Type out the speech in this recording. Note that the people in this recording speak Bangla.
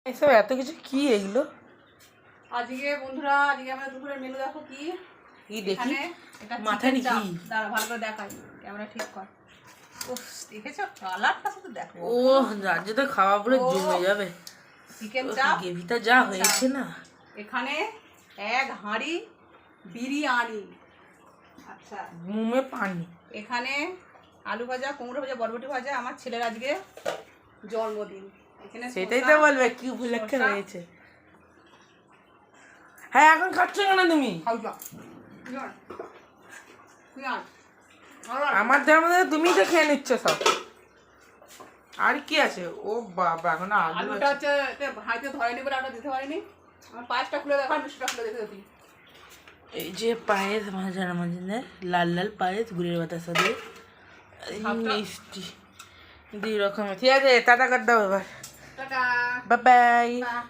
এসব এত কিছু কি এগুলো? আজকে বন্ধুরা আজকে আমরা দুপুরের মেনু দেখো কি কি দেখি এটা মাথায় চিকেন চাপ কি? দাঁড়া ভালো করে দেখাই ক্যামেরা ঠিক কর। উফ দেখেছো কালারটা শুধু দেখো। ও আজকে তো খাওয়া পুরো জমে যাবে। চিকেন চাপ গ্রেভিটা যা হয়েছে না, এখানে এক হাঁড়ি বিরিয়ানি। আচ্ছা মুমে পানি। এখানে আলু ভাজা কুমড়ো ভাজা বরবটি ভাজা, আমার ছেলের আজকে জন্মদিন। এখানে সেটাই তো বলবে কি উপলক্ষে হয়েছে। হ্যাঁ এখন খাচ্ছ কেন তুমি? আমার ধর্ম তুমি তো খেয়ে নিচ্ছ সব। আর কি আছে? ও বাবা এখন আলুটা হচ্ছে হাইতে ধরেনি বলে আলুটা দিতে পারিনি। আমার পায়েসটা খুলে দেখো, মিষ্টিটা খুলে দেখে দিই। এই যে পায়েস ভাজার মাঝে লাল লাল পায়েস গুড়ের বাতাসা দিয়ে মিষ্টি 2 রকমের। ঠিক আছে টাটা করে দাও এবার। Tata bye bye.